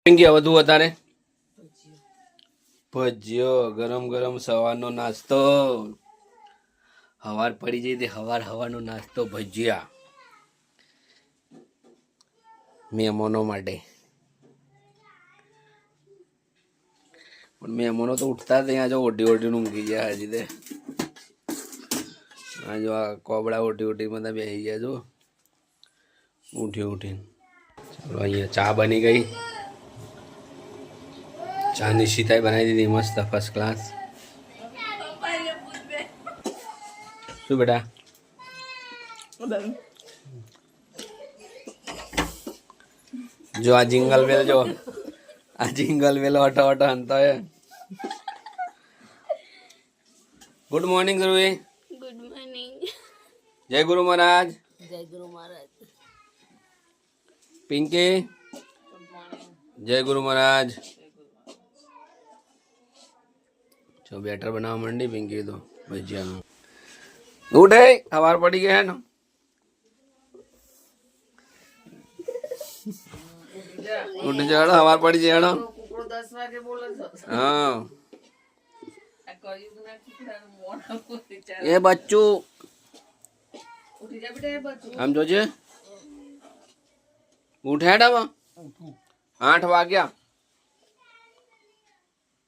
વધુ વધારે ભજીયો ગરમ ગરમ સવારનો નાસ્તો હવાર પડી જઈ તે હવારનો નાસ્તો ભજીયા મહેમાનો માટે પણ મહેમાનો તો ઉઠતા ત્યાં જો ઓઢી ઊંઘી ગયા હજી તે આ જો આ કોબડા ઓઢી બધા બેસી ગયા જો ઉઠીને ચાલો અહીંયા ચા બની ગઈ ચાની સીતાઈ बनाई दी थी मस्त फर्स्ट क्लास શું બેટા જો આ જિંગલ બેલ જો આ જિંગલ બેલ ઓટો હંતો है गुड मॉर्निंग गुरुजी गुड मॉर्निंग जय गुरु महाराज जय गुरु महाराज पिंकी जय गुरु महाराज तो बैटर बनावा मंडी पिंकी तो भजिया उठे हवार पड़ी गया है ना उठ जाओ हवार पड़ी जाए ना 10 वागे बोलो हाँ ये बच्चू उठी जा बेटा बच्चू हम जो जे उठे डबा 8 वाग्या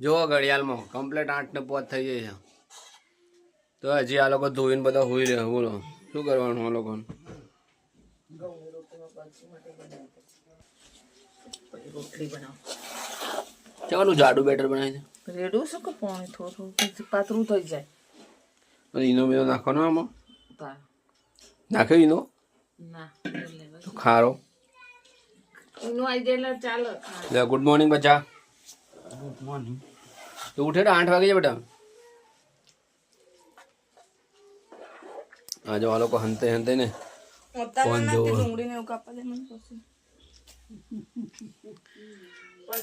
जो घड़ियालમાં કમ્પ્લીટ 8 ને 5 થઈ જાય છે તો હજી આ લોકો ધોઈને બધા હોઈ રહ્યા બોલો શું કરવાનું આ લોકોને રોટલી બનાવ ચાલો જાડુ બેટર બનાવી દે રેડું શું કે પાણી થોડું પાતળું થઈ જાય અને ઈનો મેં નાખવાનો આમાં નાખ્યો ઈનો ના તો ખારો ઈનો આઈ જાય ચાલો લે ગુડ મોર્નિંગ બચ્ચા ગુડ મોર્નિંગ तो उठे 8 वागे बेटा आज वालों को हंते हंते ने कौन जो डूंगरी ने कापा दे मन पसे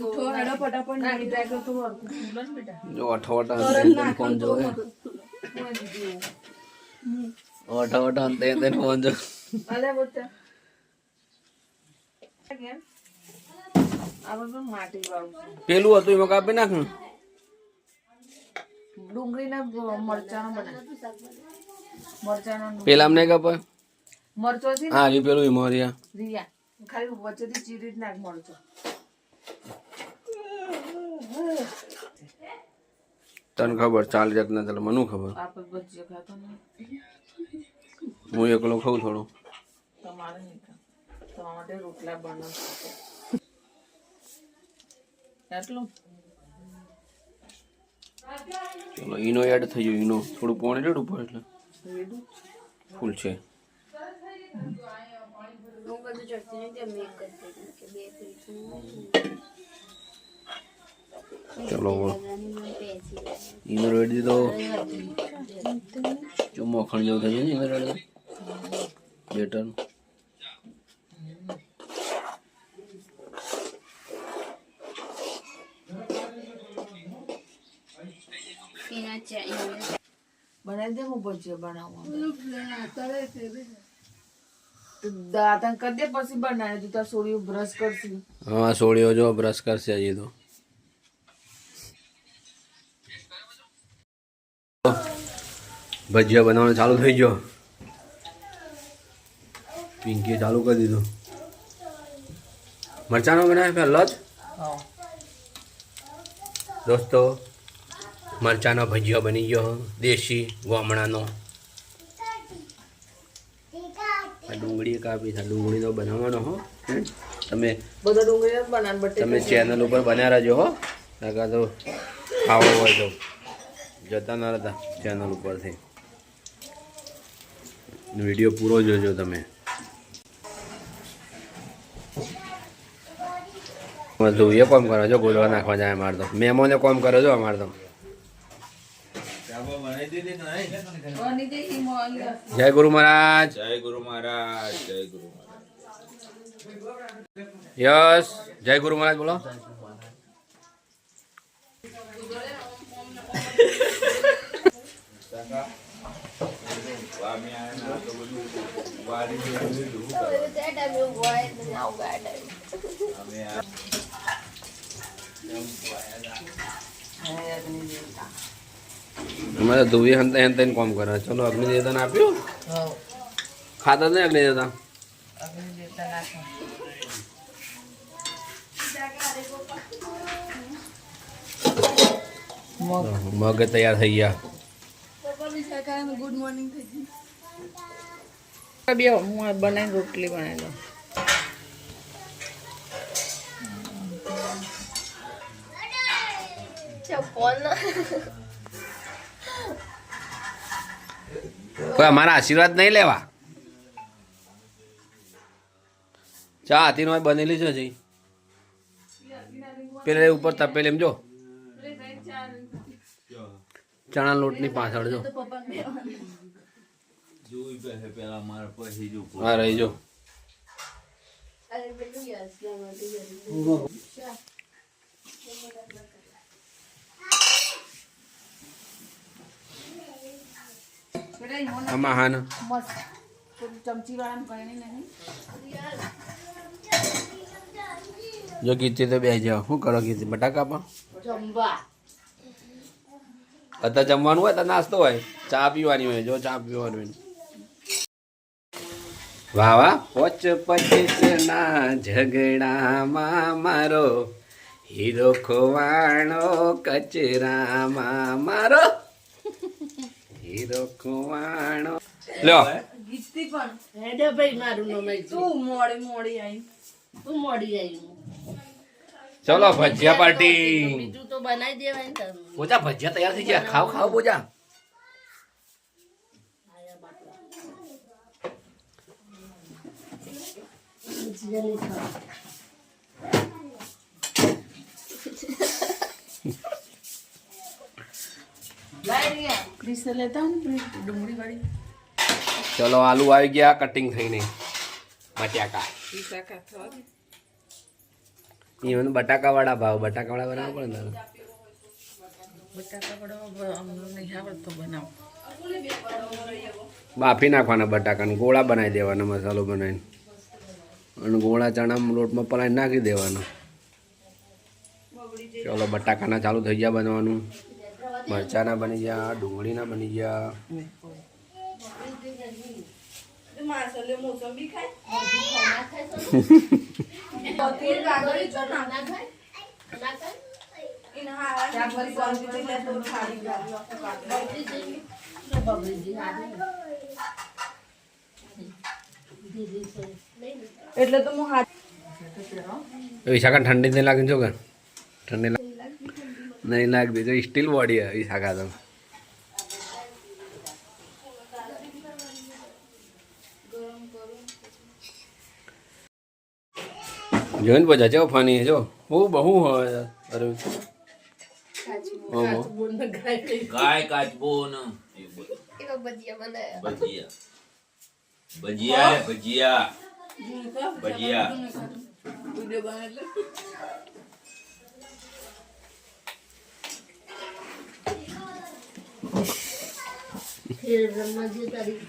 उठो हेडो फटाफट नानी जाएगा तो बोलन बेटा जो अठवाटा हंते कौन जो है अठवाटा हंते कौन जो अरे बच्चा अब तो माटी वाળું પેલું હતું એમાં કાપી નાખ ડુંગળીના મરચાનો બનાવ મરચાનો પેલા અમને કાપે મરચો છે હા એ પેલું એમાં રિયા ખાલી વચ્ચેથી ચીરી જ નાખ મરચો તને ખબર ચાલ જક ના ચાલ મને ખબર આપણે બચ્ચે ખાતો ને હું એકલો ખાઉં થોડું તમારે નહીં ખા તમારા માટે રોટલા બનાવ એટલું ચલો ઈનો એડ થઈ ગયો ઈનો થોડું પાણી રેડ ઉપર એટલે ફૂલ છે ચલો ઈનો રેડ દીધો જો મખણ જેવું થઈ જાય ને ઈનો રેડ બેટર બનાવી દે હું ભજીયા બનાવવા દાંતણ કરી દે પછી બનાવે તું તાર સોળીઓ બ્રશ કરશી હા સોળીઓ જો બ્રશ કરશે હજી તો ભજીયા બનાવવાનું ચાલુ થઈ ગયો પિંકી ચાલુ કરી દીધું મરચાનો બનાવે પહેલો જ દોસ્તો મરચાનો ભજીયો બની ગયો દેશી ગામડાનો ડુંગળી કાપી છે ડુંગળીનો બનાવવાનો હો તમે બધા ડુંગળી બનાવ તમે ચેનલ ઉપર બન્યા રહેજો હો નકર તો ખાવો હોય તો જતા ના રહેતા ચેનલ ઉપરથી વિડીયો પૂરો જોજો તમે બધું એ કોમ કરો છો ગોળવા નાખવા જાય અમારે તો મેમોને કોમ કરો છો અમારે તો जय गुरु महाराज जय गुरु महाराज जय गुरु महाराज यस जय गुरु महाराज बोलो અગ્નિ દેવતા અમારે ધોવી હંતા હંતા કોમ કરે. ચલો અગ્નિ દેવતાને આપ્યું. હવ ખાતા જ નહીં અગ્નિ દેવતા. અગ્નિ દેવતા નાખો મગ તૈયાર થઈ ગયા. ગુડ મોર્નિંગ થઈ ગઈ બે હું બનાવી રોટલી બનાવી દઉં કોઈ અમારા આશીર્વાદ નહીં લેવા. ચા હતી નો બનેલી છે હજી. પેલે ઉપર તપેલી એમ જો ચણા લોટની પાછળ જો. જોઈ પહે પેલા મારા પછી જો હા રહી જો. આમાં હા ને મસ્ત ચમચી વાળા કરીને નહીં જો કીધી તો બે જાઓ. શું કરો કીધી? બટાકા પણ જમવા અત્યારે જમવાનું હોય તો નાસ્તો હોય, ચા પીવાની હોય. જો ચા પીવાની હોય. વાહ વાહ. પોચ પચીસના ઝઘડામાં મારો હીરો ખોવાણો, કચરામાં મારો હીરો ખોવાણો. લ્યો ગીતથી પણ હેડે ભાઈ મારું નામ તું મોડી આવી તું મોડી આવી ચલો ભજીયા પાર્ટી. બીજું તો બનાવી દેવાય ને તારું બોજા ભજીયા તૈયાર થઈ ગયા. ખાવ ખાવ બોજા. ભજીયા નહીં ખાવા ક્રિસ લેતા હું ડુંગળી વાળી ચલો આલુ આવી ગયા કટિંગ થઈને. બટાકા શાકા થવા even બટાકા વાળા ભાવ. બટાકા વાળા બનાવવા પડે ને. બટાકા વડા અમને નહીં આવડતો બનાવો બાફી નાખવાના બટાકાને ગોળા બનાવી દેવાના મસાલો બનાવીને, અને ગોળા ચણા લોટમાં પલાળી નાખી દેવાનો. ચલો બટાકાના ચાલુ થઈ ગયા બનવાનું. મરચાના બની ગયા, ડુંગળીના બની ગયા. એટલે તો હું હાથ વિશાખા ઠંડી નહીં લાગે છો કે? ઠંડી નહીં લાગતી. જો સ્ટીલ બોડી હે વિશાખા તો. જોઈને બધા ચેવો ફાની જો. હું બહુ હોય. અરે ગાય કાચબો ને ભજીયા ભજીયા ભજીયા ભજીયા વિડિયો બનાવેલો ફેર રમજી તારી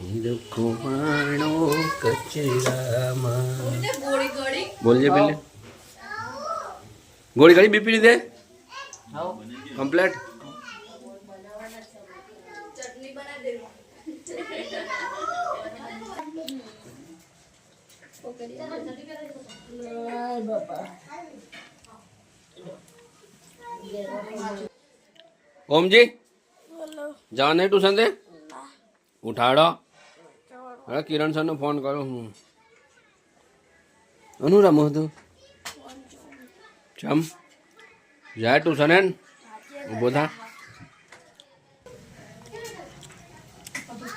હીરો ખોવાણો કચરામાં. બોલજે પેલે. ગોળી ગળી બીપી લીધે કમ્પ્લેટ. ઓમજી જાઓ નહીં ટ્યુશન દે. ઉઠાડો. હવે કિરણ સરનો ફોન કરો. હું અનુ રમો તું ચમ જાય ટ્યુશન હે. ઉભો થા.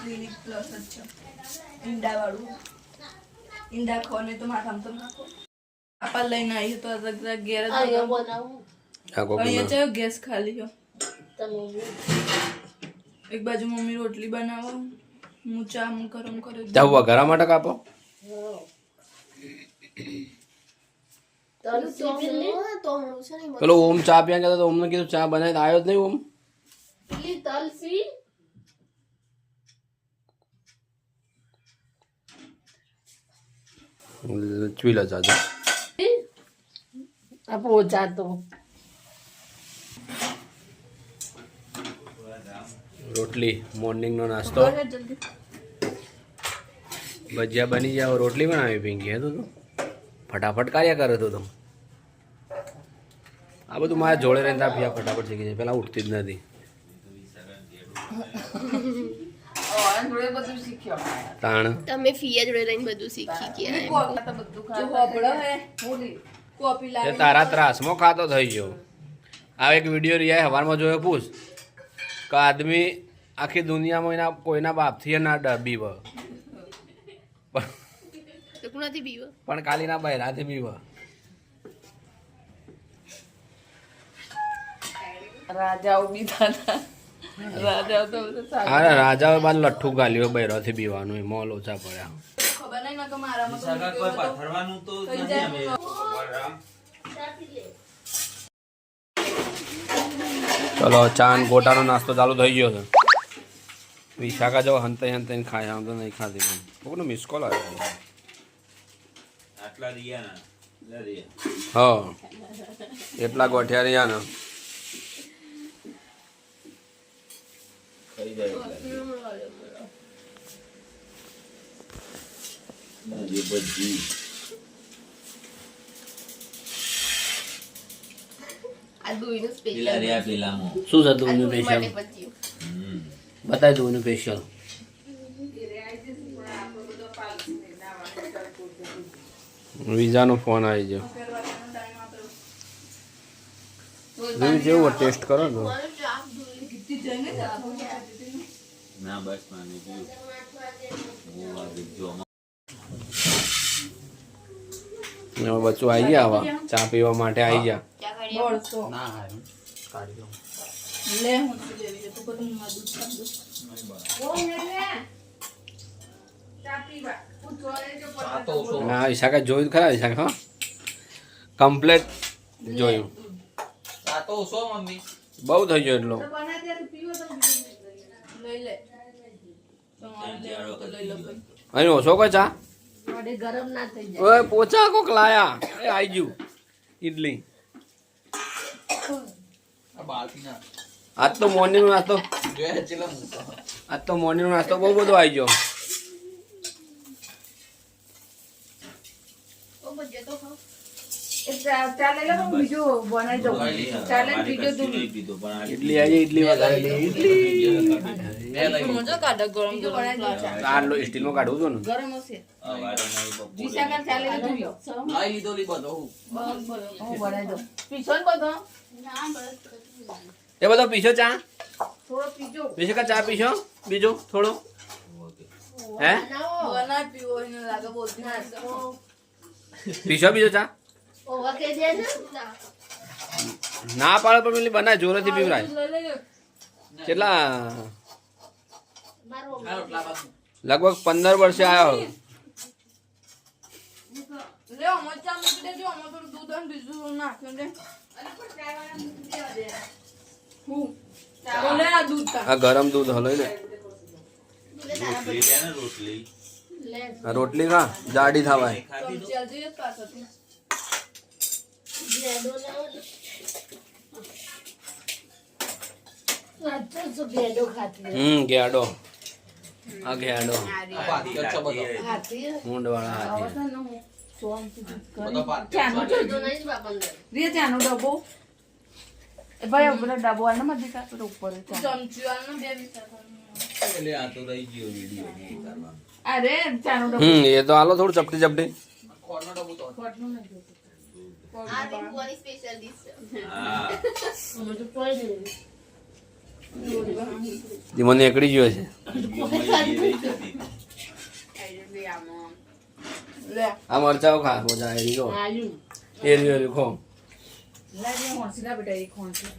ક્લિનિક પ્લસ જ છે ઈંડા વાળું. ઈંડા ખોને તો માથામાં તો નાખો. આપા લઈને આવી તો ઘેર જ અહીંયા બનાવું અહીંયા ચાલો ગેસ ખાલી ગયો. તમે એક બાજુ મમ્મી રોટલી બનાવો, હું ચા હું ગરમ કરી દઉં. જાવ ઘરા માટે કાપો. તારું ટિફિન લે પેલો ઓમ ચા પીવા ગયા તો ઓમને કીધું ચા બનાવી તો આવ્યો જ નહીં. ઓમ પેલી તલસી ચૂલા ચાજો આ પોચા તો રોટલી મોર્નિંગનો નાસ્તો જલ્દી ભજીયા બની જાય હવે રોટલી બનાવી પિંકી હે તું ફટાફટ કાર્ય કરે તું આ બધું મારા જોડે રહીને તાપિયા ફટાફટ શીખી જાય પેલા ઉઠતી જ નથી બધું શીખ્યો તાણ તમે ફિયા જોડે રહીને બધું શીખી ગયા કોપી એ લાવી તારા ત્રાસમાં ખાતો થઈ ગયો આ એક વિડીયો રિયા હવારમાં જોયો પૂછ કે આદમી આખી દુનિયામાં એના કોઈના બાપથી ના ડર બીવ તો કોનાથી પીવો પણ કાલીના બહેરાથી બીવ રાજાઓ બીતા રાજાઓ તો અરે રાજાઓ બાદ લઠ્ઠું ગાલ્યો બહેરાથી બીવાનું એ મોલ ઓછા પડ્યા ખબર નહીં ના કે મારામાં તો સગા કોઈ પાથરવાનું તો થઈ નથી જાય. અમે. ચલો ચાન ગોટાનો નાસ્તો ચાલુ થઈ ગયો છે વિશાખા જો હંતાઈ હંતાઈને ખાય આમ તો નહીં ખાતી પણ કોકનો મિસ કોલ આવ્યો આટલા રહ્યા ને લે રહ્યા. હા એટલા ગોઠિયા રહ્યા ને થઈ જાય એટલા. ના, જે બધી આ દૂધનું પેલા સ્પેશિયલ રહ્યા પેલામાં. શું છે દૂધનું સ્પેશિયલ હમ. બતાવી દૂધનું સ્પેશિયલ વિઝાનો ફોન આવી ગયો જેવું ટેસ્ટ કરો તો ના બસ માની ગયું. હું આ બીજો એમાં બચ્ચું આવી ગયા આવા ચા પીવા માટે આવી ગયા દોઢસો લે હું તો લેવી છે તું બધું માં દૂધ કાઢ દો હા વિશાખા જોયું ખરા વિશાખા કમ્પ્લેટ જોયું બહુ થઈ ગયો એટલો લઈ લે તમારે લેવો તો લઈ લો ભાઈ અહીં ઓછો કોઈ ચા વડે ગરમ ના થઈ જાય ઓય પોચા કોક લાયા એ આવી ગયું ઇડલી આજ તો મોર્નિંગ નો નાસ્તો આજ તો મોર્નિંગ નો નાસ્તો બહુ બધો આવી ગયો ચા લઈ લો બીજું બનાવી દઉં ચાલે બીજું તું ઇડલી આવી ઇડલી વધારે મજો કાઢો ગરમ ગરમ આટલો સ્ટીલમાં કાઢવું છું ને ગરમ હશે વિશાખા ચા લઈ લો હું બનાવી દઉં પીછો ને બધો એ બધો પીછો ચા થોડો પીજો વિશાખા ચા પીછો બીજો થોડો હે બનાવી પીવો એને લાગે બોલતી ના પીછો બીજો ચા ઓવા કે દે ને ના પાડે પણ પેલી બનાય જોરેથી પીવરાય લઈ લેજો કેટલા મારો લગભગ 15 વર્ષે આવ્યો લે મરચા મૂકી દેજો આમાં થોડું દૂધ અને બીજું નાખ્યું દે હું બોલે આ દૂધ તા આ ગરમ દૂધ હલોય ને રોટલી લે ને રોટલી. લે આ રોટલી ખા જાડી થવાય ખાધી ચમચી હજી એક પાછળથી ભેડો લાવો ને તો ભેડો ખાતી ગેડો આ ગેડો હાથી ઊંડ વાળા હાથી આવતા ન હું સોમથી દૂધ કરી તો નહીં બાપા રે ત્યાંનો ડબ્બો એ ભાઈ પેલો ડબ્બો આને મધી કા પેલો ઉપર ચમચી આનો બે વિચાર એટલે આ તો રહી ગયો વિડીયો નહીં કરવાનો. અરે ત્યાંનો ડબ્બો એ તો હાલો થોડું ચપટી ચપટી ખોટનું નથી આ રીંગોની સ્પેશિયલ ડિશ છે હા તો કોઈ નહીં એ મને એકડી ગયો છે વિડીયોમાં એ રહી જતી. લે આ મરચાઓ ખા મજા આવી ગયો આવ્યું એ રહ્યો ખો લે જે હોંસી બેટા એક હોંસી